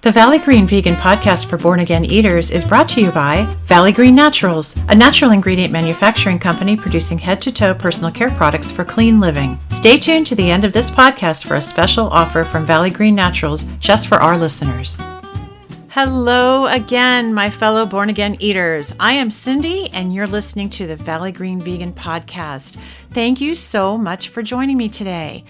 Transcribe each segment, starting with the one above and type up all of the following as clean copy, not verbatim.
The Valley Green Vegan Podcast for Born Again Eaters is brought to you by Valley Green Naturals, a natural ingredient manufacturing company producing head-to-toe personal care products for clean living. Stay tuned to the end of this podcast for a special offer from Valley Green Naturals just for our listeners. Hello again, my fellow Born Again Eaters. I am Cindy, and you're listening to the Valley Green Vegan Podcast. Thank you so much for joining me today.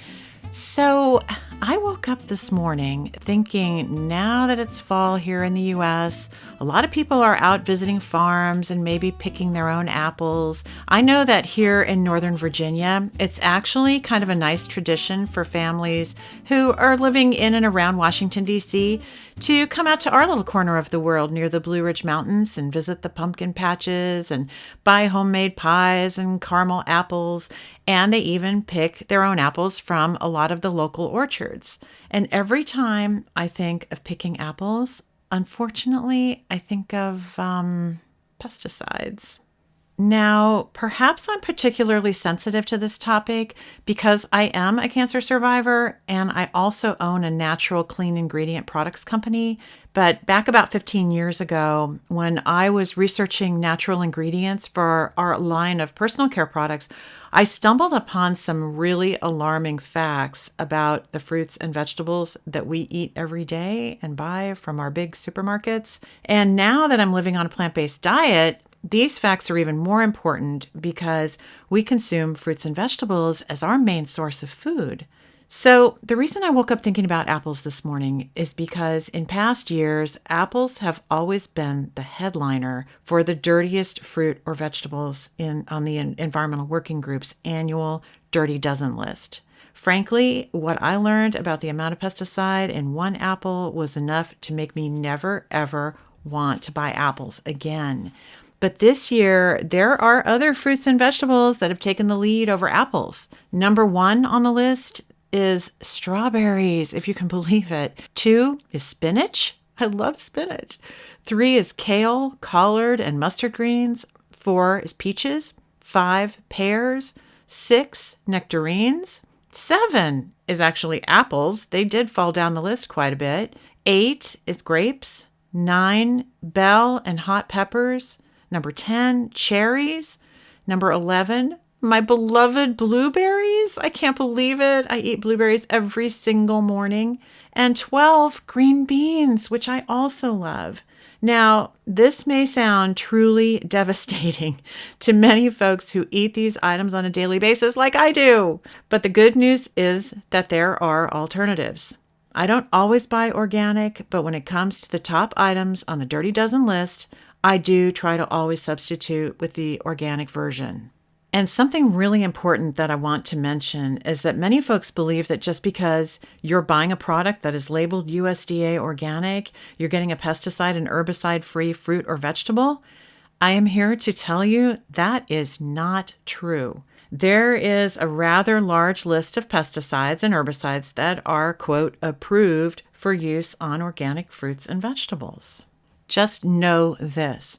So, I woke up this morning thinking now that it's fall here in the U.S., a lot of people are out visiting farms and maybe picking their own apples. I know that here in Northern Virginia, it's actually kind of a nice tradition for families who are living in and around Washington, D.C. to come out to our little corner of the world near the Blue Ridge Mountains and visit the pumpkin patches and buy homemade pies and caramel apples. And they even pick their own apples from a lot of the local orchards. And every time I think of picking apples, unfortunately, I think of pesticides. Now, perhaps I'm particularly sensitive to this topic because I am a cancer survivor and I also own a natural clean ingredient products company. But back about 15 years ago, when I was researching natural ingredients for our line of personal care products, I stumbled upon some really alarming facts about the fruits and vegetables that we eat every day and buy from our big supermarkets. And now that I'm living on a plant-based diet, these facts are even more important because we consume fruits and vegetables as our main source of food. So the reason I woke up thinking about apples this morning is because in past years, apples have always been the headliner for the dirtiest fruit or vegetables on the Environmental Working Group's annual Dirty Dozen list. Frankly, what I learned about the amount of pesticide in one apple was enough to make me never, ever want to buy apples again. But this year, there are other fruits and vegetables that have taken the lead over apples. Number one on the list is strawberries, if you can believe it. 2 is spinach. I love spinach. 3 is kale, collard, and mustard greens. 4 is peaches. 5, pears. 6, nectarines. 7 is actually apples. They did fall down the list quite a bit. 8 is grapes. 9, bell and hot peppers. Number 10, cherries. Number 11, my beloved blueberries. I can't believe it. I eat blueberries every single morning. And 12, green beans, which I also love. Now, this may sound truly devastating to many folks who eat these items on a daily basis like I do. But the good news is that there are alternatives. I don't always buy organic, but when it comes to the top items on the Dirty Dozen list, I do try to always substitute with the organic version. And something really important that I want to mention is that many folks believe that just because you're buying a product that is labeled USDA organic, you're getting a pesticide and herbicide-free fruit or vegetable. I am here to tell you that is not true. There is a rather large list of pesticides and herbicides that are, quote, approved for use on organic fruits and vegetables. Just know this.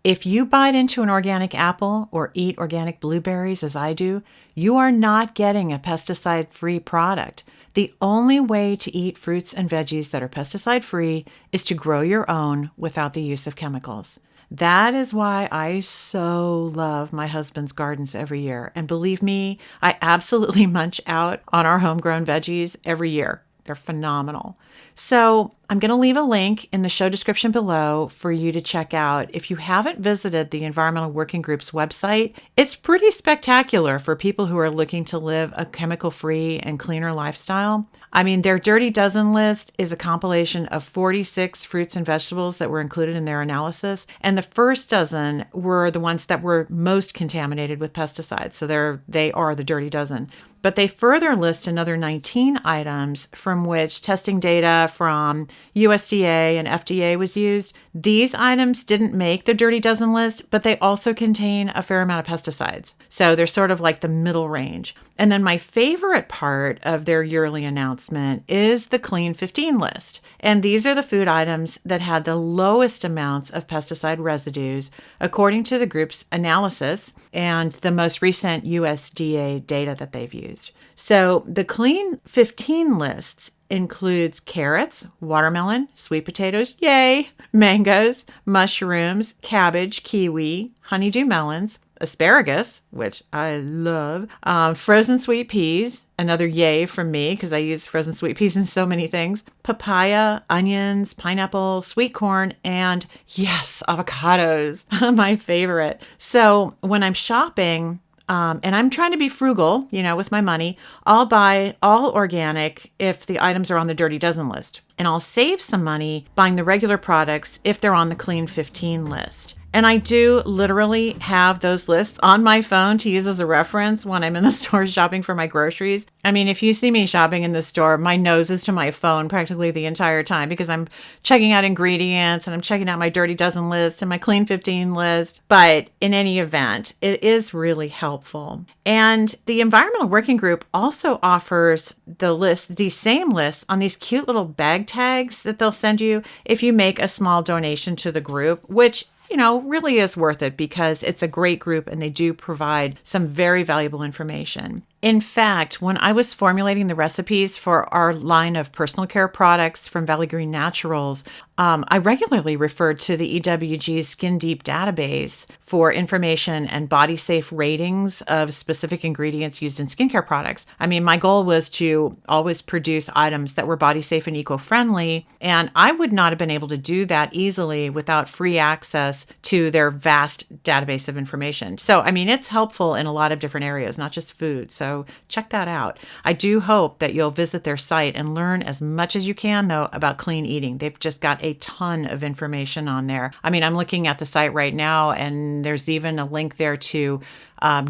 If you bite into an organic apple or eat organic blueberries as I do, you are not getting a pesticide-free product. The only way to eat fruits and veggies that are pesticide-free is to grow your own without the use of chemicals. That is why I so love my husband's gardens every year. And believe me, I absolutely munch out on our homegrown veggies every year. They're phenomenal. So I'm going to leave a link in the show description below for you to check out. If you haven't visited the Environmental Working Group's website, it's pretty spectacular for people who are looking to live a chemical-free and cleaner lifestyle. I mean, their Dirty Dozen list is a compilation of 46 fruits and vegetables that were included in their analysis. And the first dozen were the ones that were most contaminated with pesticides. So they are the Dirty Dozen. But they further list another 19 items from which testing data from USDA and FDA was used. These items didn't make the Dirty Dozen list, but they also contain a fair amount of pesticides. So they're sort of like the middle range. And then my favorite part of their yearly announcement is the Clean 15 list. And these are the food items that had the lowest amounts of pesticide residues, according to the group's analysis and the most recent USDA data that they've used. So the Clean 15 lists includes carrots, watermelon, sweet potatoes, yay, mangoes, mushrooms, cabbage, kiwi, honeydew melons, asparagus, which I love, frozen sweet peas, another yay from me because I use frozen sweet peas in so many things, papaya, onions, pineapple, sweet corn, and yes, avocados, my favorite. So when I'm shopping, and I'm trying to be frugal, with my money, I'll buy all organic if the items are on the Dirty Dozen list. And I'll save some money buying the regular products if they're on the Clean 15 list. And I do literally have those lists on my phone to use as a reference when I'm in the store shopping for my groceries. I mean, if you see me shopping in the store, my nose is to my phone practically the entire time because I'm checking out ingredients and I'm checking out my Dirty Dozen list and my Clean 15 list. But in any event, it is really helpful. And the Environmental Working Group also offers these same lists on these cute little bag tags that they'll send you if you make a small donation to the group, which really is worth it because it's a great group and they do provide some very valuable information. In fact, when I was formulating the recipes for our line of personal care products from Valley Green Naturals, I regularly referred to the EWG's Skin Deep database for information and body safe ratings of specific ingredients used in skincare products. I mean, my goal was to always produce items that were body safe and eco-friendly, and I would not have been able to do that easily without free access to their vast database of information. So, I mean, it's helpful in a lot of different areas, not just food. So check that out. I do hope that you'll visit their site and learn as much as you can, though, about clean eating. They've just got a ton of information on there. I mean, I'm looking at the site right now, and there's even a link there to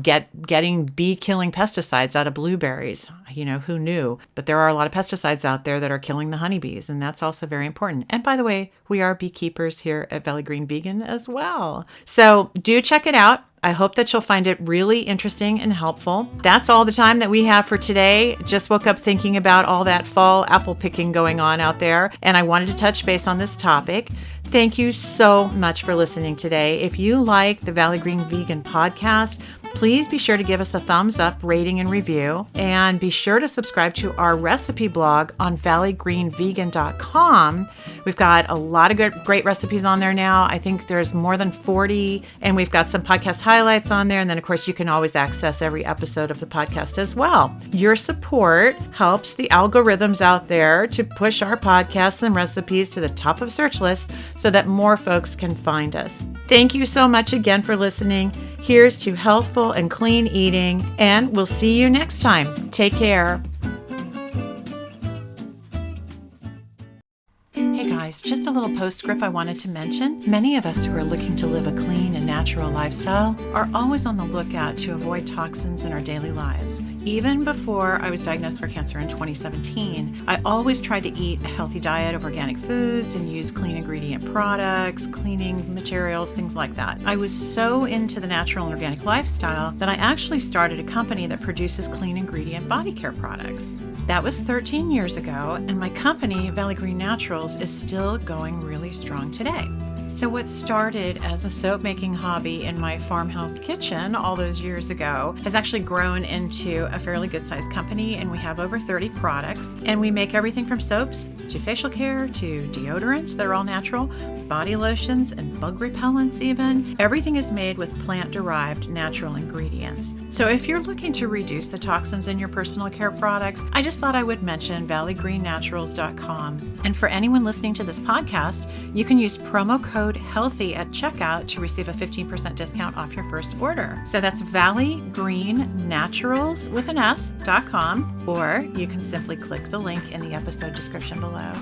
getting bee-killing pesticides out of blueberries. Who knew? But there are a lot of pesticides out there that are killing the honeybees, and that's also very important. And by the way, we are beekeepers here at Valley Green Vegan as well. So do check it out. I hope that you'll find it really interesting and helpful. That's all the time that we have for today. Just woke up thinking about all that fall apple picking going on out there, and I wanted to touch base on this topic. Thank you so much for listening today. If you like the Valley Green Vegan podcast, please be sure to give us a thumbs up, rating, and review. And be sure to subscribe to our recipe blog on valleygreenvegan.com. We've got a lot of great recipes on there now. I think there's more than 40, and we've got some podcast highlights on there. And then, of course, you can always access every episode of the podcast as well. Your support helps the algorithms out there to push our podcasts and recipes to the top of search lists so that more folks can find us. Thank you so much again for listening. Here's to healthful and clean eating, and we'll see you next time. Take care. Hey guys, just a little postscript I wanted to mention. Many of us who are looking to live a clean and natural lifestyle are always on the lookout to avoid toxins in our daily lives. Even before I was diagnosed for cancer in 2017, I always tried to eat a healthy diet of organic foods and use clean ingredient products, cleaning materials, things like that. I was so into the natural and organic lifestyle that I actually started a company that produces clean ingredient body care products. That was 13 years ago, and my company, Valley Green Naturals, is still going really strong today. So what started as a soap making hobby in my farmhouse kitchen all those years ago has actually grown into a fairly good sized company, and we have over 30 products, and we make everything from soaps to facial care to deodorants that are all natural, body lotions and bug repellents even. Everything is made with plant-derived natural ingredients. So if you're looking to reduce the toxins in your personal care products, I just thought I would mention valleygreennaturals.com. And for anyone listening to this podcast, you can use promo code HEALTHY at checkout to receive a 15% discount off your first order. So that's valleygreennaturals with an S.com, or you can simply click the link in the episode description below.